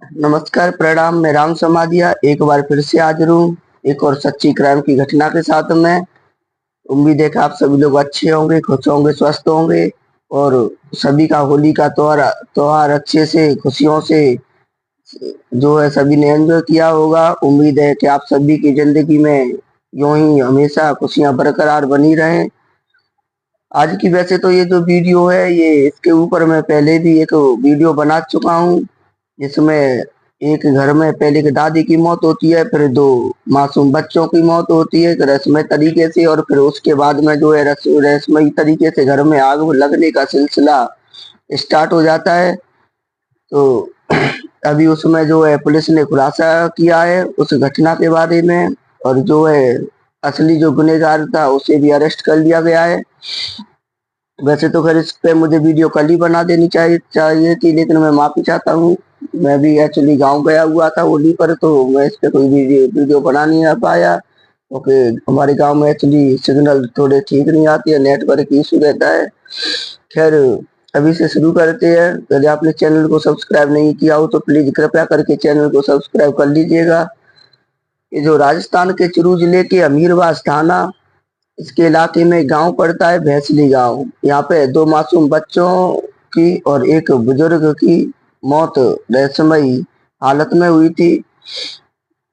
नमस्कार, प्रणाम। मैं राम समाधिया एक बार फिर से हाजिर हूँ एक और सच्ची क्राइम की घटना के साथ में। उम्मीद है कि आप सभी लोग अच्छे होंगे, खुश होंगे, स्वस्थ होंगे और सभी का होली का त्योहार त्योहार अच्छे से खुशियों से जो है सभी ने एंजॉय किया होगा। उम्मीद है कि आप सभी की जिंदगी में यूं ही हमेशा खुशियां बरकरार बनी रहें। आज की वैसे तो ये जो वीडियो है ये इसके ऊपर मैं पहले भी एक वीडियो बना चुका हूँ, जिसमें एक घर में पहले की दादी की मौत होती है, फिर दो मासूम बच्चों की मौत होती है एक रहस्यमय तरीके से, और फिर उसके बाद में जो है रहस्यमय तरीके से घर में आग लगने का सिलसिला स्टार्ट हो जाता है। तो अभी उसमें जो है पुलिस ने खुलासा किया है उस घटना के बारे में, और जो है असली जो गुनहगार था उसे भी अरेस्ट कर लिया गया है। वैसे तो खैर इस पे मुझे वीडियो कल ही बना देनी चाहिए थी, लेकिन मैं माफी चाहता हूँ। मैं भी एक्चुअली गांव गया हुआ था होली पर, तो मैं इस पे कोई वीडियो बना नहीं आ पाया, क्योंकि हमारे गांव में एक्चुअली सिग्नल थोड़े ठीक नहीं आती है, नेटवर्क इशू रहता है। खैर, अभी से शुरू करते हैं। यदि आपने चैनल को सब्सक्राइब नहीं किया हो तो प्लीज कृपया करके चैनल को सब्सक्राइब कर लीजिएगा। ये जो राजस्थान के चुरू जिले के अमीरवास थाना, इसके इलाके में गांव पड़ता है भैंसली गांव। यहाँ पे दो मासूम बच्चों की और एक बुजुर्ग की मौत रहस्यमयी हालत में हुई थी।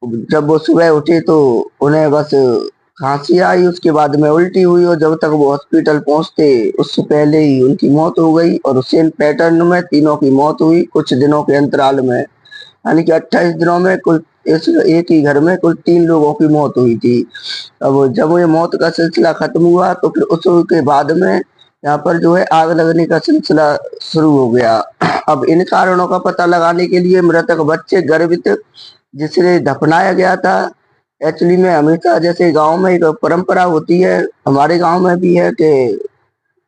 जब वो सुबह उठे तो उन्हें बस खांसी आई, उसके बाद में उल्टी हुई, और जब तक वो हॉस्पिटल पहुंचते उससे पहले ही उनकी मौत हो गई। और सेम पैटर्न में तीनों की मौत हुई कुछ दिनों के अंतराल में, यानी कि 28 दिनों में कुल इस एक ही घर में कुल 3 लोगों की मौत हुई थी। अब जब ये मौत का सिलसिला खत्म हुआ तो फिर उसके बाद में यहाँ पर जो है आग लगने का सिलसिला शुरू हो गया। अब इन कारणों का पता लगाने के लिए मृतक बच्चे गर्भित जिसे दफनाया गया था। एक्चुअली में हमेशा जैसे गांव में एक परंपरा होती है, हमारे गांव में भी है कि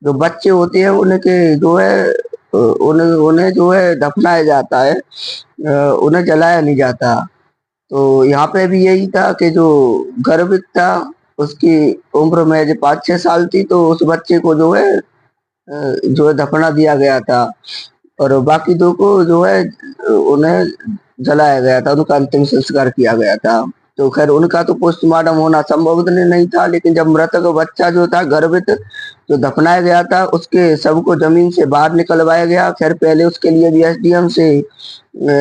जो बच्चे होते हैं उनके जो है उन्हें उन्हें जो है दफनाया जाता है, उन्हें जलाया नहीं जाता। तो यहाँ पे भी यही था कि जो गर्भित था उसकी उम्र में जो 5-6 साल थी, तो उस बच्चे को जो है दफना दिया गया था, और बाकी दो को जो है उन्हें जलाया गया था, उनका अंतिम संस्कार किया गया था। तो खैर उनका तो पोस्टमार्टम होना संभव नहीं था, लेकिन जब मृतक बच्चा जो था गर्भित जो दफनाया गया था उसके शव को जमीन से बाहर निकलवाया गया। खैर पहले उसके लिए भी एसडीएम से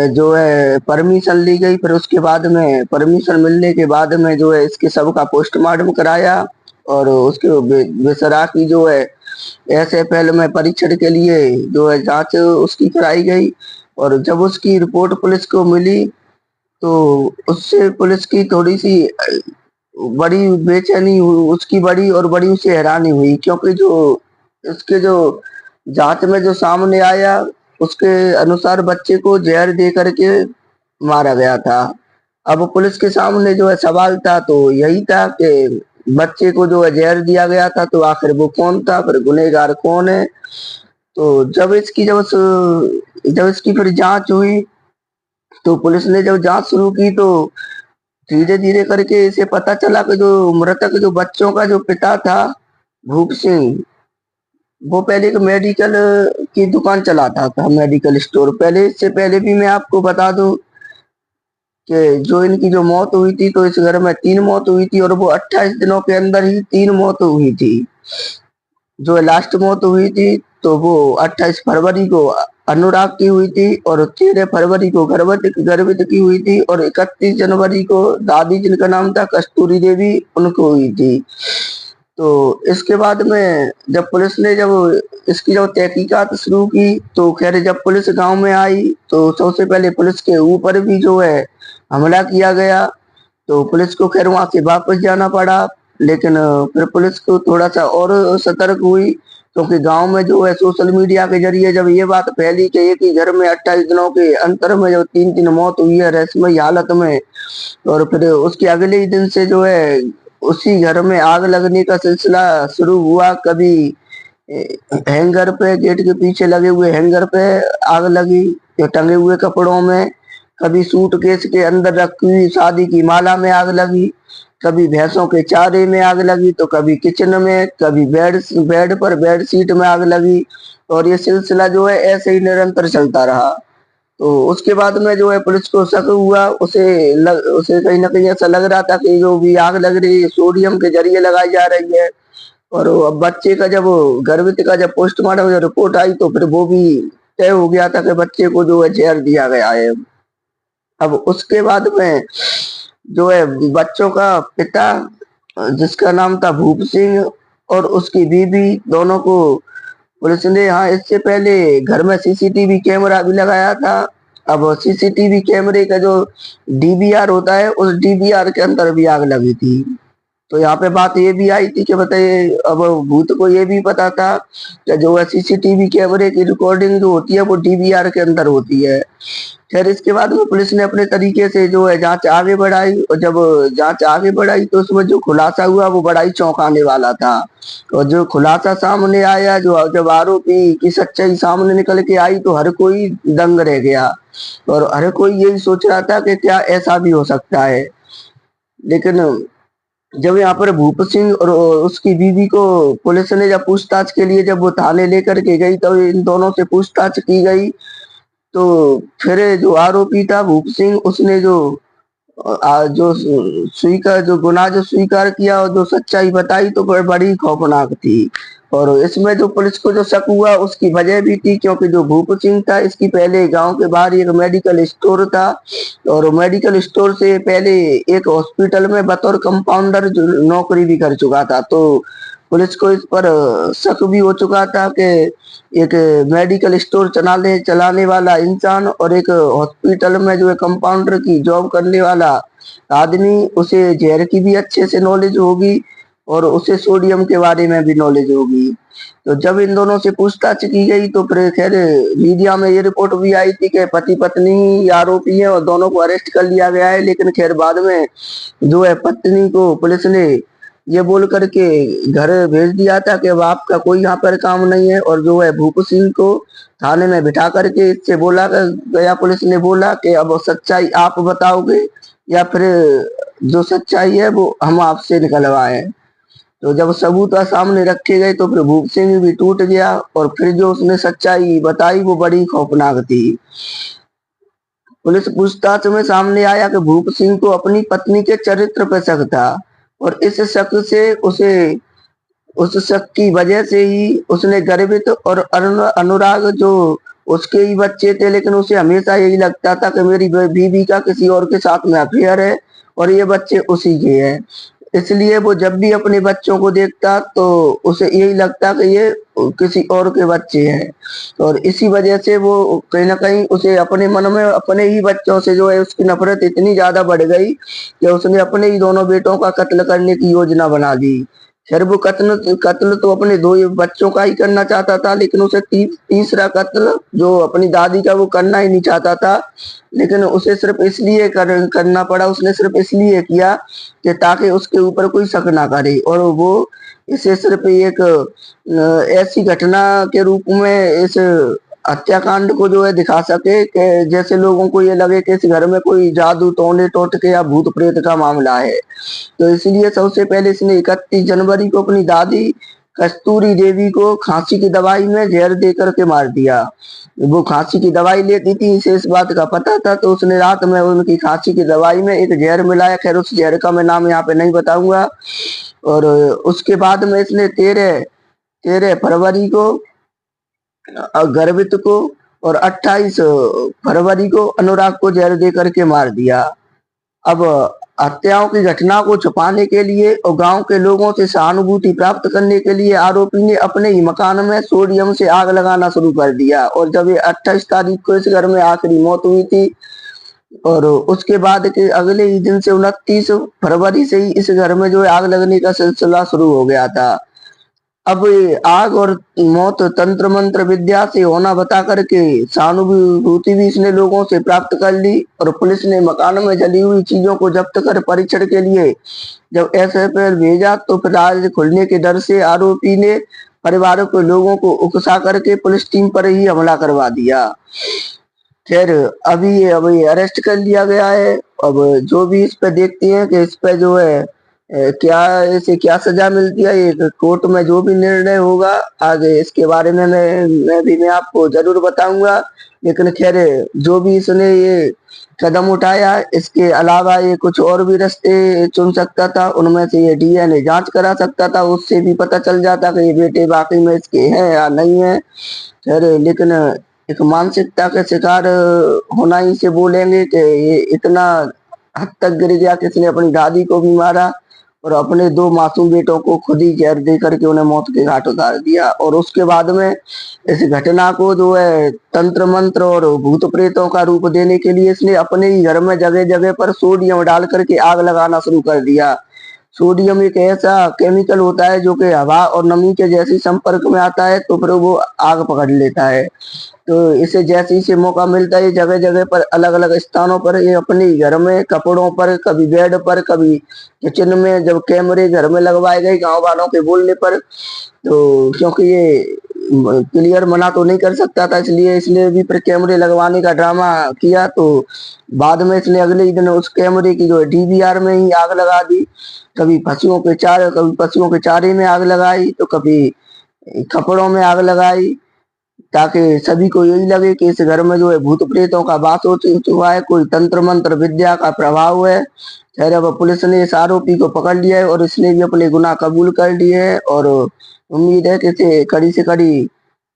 जो है परमिशन ली गई, फिर उसके बाद में परमिशन मिलने के बाद में जो है इसके शव का पोस्टमार्टम कराया, और उसके बेसरा की जो है एसएफएल में परीक्षण के लिए जो है जांच उसकी कराई गई। और जब उसकी रिपोर्ट पुलिस को मिली तो उससे पुलिस की थोड़ी सी बड़ी बेचैनी हुई, उसकी बड़ी और बड़ी उसे हैरानी हुई, क्योंकि जो इसके जो जांच में जो सामने आया उसके अनुसार बच्चे को जहर दे करके मारा गया था। अब पुलिस के सामने जो है सवाल था तो यही था कि बच्चे को जो है जहर दिया गया था, तो आखिर वो कौन था, फिर गुनहगार कौन है। तो जब इसकी फिर जांच हुई तो पुलिस ने जब जांच शुरू की तो धीरे धीरे करके इसे पता चला कि जो मृतक जो बच्चों का जो पिता था भूप सिंह, वो पहले एक मेडिकल की दुकान चलाता था, मेडिकल स्टोर। पहले इससे पहले भी मैं आपको बता दूं कि जो इनकी जो मौत हुई थी तो इस घर में 3 मौत हुई थी, और वो 28 दिनों के अंदर ही 3 मौत हुई थी। जो लास्ट मौत हुई थी तो वो 28 फरवरी को अनुराग की हुई थी, और 13 फरवरी को गर्भित की हुई थी, और 31 जनवरी को दादी जिनका नाम था कस्तूरी देवी उनको हुई थी। तो इसके बाद में जब इसकी जब तहकीकात शुरू की तो खैर जब पुलिस गांव में आई तो सबसे पहले पुलिस के ऊपर भी जो है हमला किया गया। तो पुलिस को खैर वहां से वापस जाना पड़ा, लेकिन फिर पुलिस को थोड़ा सा और सतर्क हुई, क्योंकि गांव में जो है सोशल मीडिया के जरिए जब ये बात फैली कि एक ही घर में 28 दिनों के अंतर में जो 3 3 मौत हुई है रहस्यमयी हालत में, और फिर उसके अगले ही दिन से जो है उसी घर में आग लगने का सिलसिला शुरू हुआ। कभी हैंगर पे, गेट के पीछे लगे हुए हैंगर पे आग लगी, जो टंगे हुए कपड़ों में, कभी सूटकेस के अंदर रखी हुई शादी की माला में आग लगी, कभी भैंसों के चारे में आग लगी, तो कभी किचन में, कभी बेड शीट में आग लगी। और ये सिलसिला जो है ऐसे ही निरंतर चलता रहा। तो उसके बाद में जो है पुलिस को शक हुआ, उसे कहीं न कहीं ऐसा लग रहा था कि जो भी आग लग रही है सोडियम के ज़रिए लगाई जा रही है। और अब बच्चे का जब गर्भवती का जब पोस्टमार्टम में रिपोर्ट आई तो फिर वो भी तय हो गया था कि बच्चे को जो है ज़हर दिया गया है। अब उसके बाद में जो है बच्चों का पिता जिसका नाम था भूप सिंह और उसकी बीवी दोनों को पुलिस ने हाँ इससे पहले घर में सीसीटीवी कैमरा भी लगाया था। अब सीसीटीवी कैमरे का जो डीवीआर होता है उस डीवीआर के अंदर भी आग लगी थी। तो यहाँ पे बात ये भी आई थी कि बताइए अब भूत को ये भी पता था कि जो है सीसीटीवी कैमरे की रिकॉर्डिंग जो होती है वो डीवीआर के अंदर होती है। खैर इसके बाद में पुलिस ने अपने तरीके से जो है जांच आगे बढ़ाई और जब जांच आगे बढ़ाई तो उसमें जो खुलासा हुआ वो बड़ा ही चौंकाने वाला था। और जो खुलासा सामने आया जो जब आरोपी की सच्चाई सामने निकल के आई तो हर कोई दंग रह गया और हर कोई यही सोच रहा था कि क्या ऐसा भी हो सकता है। लेकिन जब यहाँ पर भूप सिंह और उसकी बीवी को पुलिस ने जब पूछताछ के लिए जब वो थाने लेकर के गई तो इन दोनों से पूछताछ की गई। तो फिर जो आरोपी था भूप सिंह उसने जो स्वीकार जो गुनाह जो स्वीकार किया और जो सच्चाई बताई तो बड़ी खौफनाक थी। और इसमें जो पुलिस को जो शक हुआ उसकी वजह भी थी क्योंकि जो भूप सिंह था इसकी पहले गांव के बाहर एक मेडिकल स्टोर था और मेडिकल स्टोर से पहले एक हॉस्पिटल में बतौर कंपाउंडर जो नौकरी भी कर चुका था। तो पुलिस को इस पर शक भी हो चुका था कि एक मेडिकल स्टोर चलाने चलाने वाला इंसान और एक हॉस्पिटल में जो है कंपाउंडर की जॉब करने वाला आदमी उसे जहर की भी अच्छे से नॉलेज होगी और उसे सोडियम के बारे में भी नॉलेज होगी। तो जब इन दोनों से पूछताछ की गई तो फिर खैर मीडिया में ये रिपोर्ट भी आई थी कि पति पत्नी ही आरोपी हैं और दोनों को अरेस्ट कर लिया गया है। लेकिन खैर बाद में जो है पत्नी को पुलिस ने ये बोल करके घर भेज दिया था कि अब आपका कोई यहाँ पर काम नहीं है और जो है भूप सिंह को थाने में बिठा करके इससे बोला गया पुलिस ने बोला कि अब सच्चाई आप बताओगे या फिर जो सच्चाई है वो हम आपसे निकलवाए। तो जब सबूत सामने रखे गए तो फिर भूप सिंह भी टूट गया और फिर जो उसने सच्चाई बताई वो बड़ी खौफनाक थी। पुलिस पूछताछ में सामने आया कि भूप सिंह को अपनी पत्नी के चरित्र पर शक था और इस शक से उसे उस शक की वजह से ही उसने गर्वित और अनुराग जो उसके ही बच्चे थे लेकिन उसे हमेशा यही लगता था कि मेरी बीवी का किसी और के साथ में अफेयर है और ये बच्चे उसी के हैं। इसलिए वो जब भी अपने बच्चों को देखता तो उसे यही लगता कि ये किसी और के बच्चे हैं और इसी वजह से वो कहीं ना कहीं उसे अपने मन में अपने ही बच्चों से जो है उसकी नफरत इतनी ज्यादा बढ़ गई कि उसने अपने ही दोनों बेटों का कत्ल करने की योजना बना ली। खैर वो कत्ल कत्ल तो अपने दो ही बच्चों का ही करना चाहता था लेकिन उसे तीसरा कत्ल जो अपनी दादी का वो करना ही नहीं चाहता था। लेकिन उसे सिर्फ इसलिए करना पड़ा उसने सिर्फ इसलिए किया कि ताकि उसके ऊपर कोई शक ना करे और वो इसे सिर्फ एक ऐसी घटना के रूप में इस हत्याकांड को जो है दिखा सके कि जैसे लोगों को ये लगे कि इस घर में कोई जादू टोने टोटके या भूत प्रेत का मामला है। तो इसलिए सबसे पहले इसने 31 जनवरी को अपनी दादी कस्तूरी देवी को खांसी की दवाई में जहर दे करके मार दिया। वो खांसी की दवाई लेती थी इसे इस बात का पता था तो उसने रात में उनकी खांसी की दवाई में एक जहर मिलाया। खैर उस जहर का मैं नाम यहाँ पे नहीं बताऊंगा। और उसके बाद में इसने 13 फरवरी को गर्भित को और 28 फरवरी को अनुराग को जहर दे करके मार दिया। अब हत्याओं की घटना को छुपाने के लिए और गांव के लोगों से सहानुभूति प्राप्त करने के लिए आरोपी ने अपने ही मकान में सोडियम से आग लगाना शुरू कर दिया और जब ये 28 तारीख को इस घर में आखिरी मौत हुई थी और उसके बाद के अगले ही दिन से 29 फरवरी से ही इस घर में जो है आग लगने का सिलसिला शुरू हो गया था। अब ये आग और मौत तंत्र मंत्र विद्या से होना बता करके सहानुभूति भी इसने लोगों से प्राप्त कर ली और पुलिस ने मकान में जली हुई चीजों को जब्त कर परीक्षण के लिए जब एसएफएल भेजा तो फिर आज खुलने के डर से आरोपी ने परिवारों के लोगों को उकसा करके पुलिस टीम पर ही हमला करवा दिया। खैर अभी अरेस्ट कर लिया गया है। अब जो भी इस पे देखते हैं कि इस पे जो है क्या इसे क्या सजा मिलती है, ये कोर्ट में जो भी निर्णय होगा आगे इसके बारे में मैं आपको जरूर बताऊंगा। लेकिन खैर, जो भी इसने ये कदम उठाया, इसके अलावा ये कुछ और भी रास्ते चुन सकता था। उनमें से ये डीएनए जांच करा सकता था, उससे भी पता चल जाता कि ये बेटे वाकई में इसके हैं या नहीं है। खैर, लेकिन एक मानसिकता के शिकार होना ही से बोलेंगे कि ये इतना हद तक गिर गया कि इसने अपनी दादी को भी मारा और अपने 2 मासूम बेटों को खुद ही ज़हर दे करके उन्हें मौत के घाट उतार दिया। और उसके बाद में इस घटना को जो है तंत्र मंत्र और भूत प्रेतों का रूप देने के लिए इसने अपने ही घर में जगह-जगह पर सोडियम डाल करके आग लगाना शुरू कर दिया। सोडियम एक ऐसा केमिकल होता है जो कि हवा और नमी के जैसे संपर्क में आता है तो फिर वो आग पकड़ लेता है। तो इसे जैसे ही इसे मौका मिलता है जगह जगह पर अलग अलग स्थानों पर ये अपने घर में कपड़ों पर, कभी बेड पर, कभी किचन में, जब कैमरे घर में लगवाए गए गांव वालों के बोलने पर, तो क्योंकि ये क्लियर मना तो नहीं कर सकता था, इसलिए इसने भी फिर कैमरे लगवाने का ड्रामा किया। तो बाद में इसने अगले ही दिन उस कैमरे की जो है डीवीआर में ही आग लगा दी। कभी पशुओं के चारे में आग लगाई, तो कभी कपड़ों में आग लगाई, ताकि सभी को यही लगे कि इस घर में जो है भूत प्रेतों का वास हो चुका है, कोई तंत्र मंत्र विद्या का प्रभाव है। खैर, अब पुलिस ने इस आरोपी को पकड़ लिया है और इसने भी अपने गुनाह कबूल कर लिए है और उम्मीद है कि इसे कड़ी से कड़ी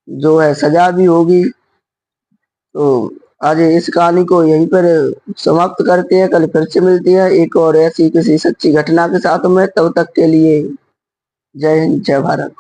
जो है सजा भी होगी। तो आज इस कहानी को यहीं पर समाप्त करते हैं, कल फिर से मिलती है एक और ऐसी किसी सच्ची घटना के साथ में। तब तक के लिए जय हिंद, जय भारत।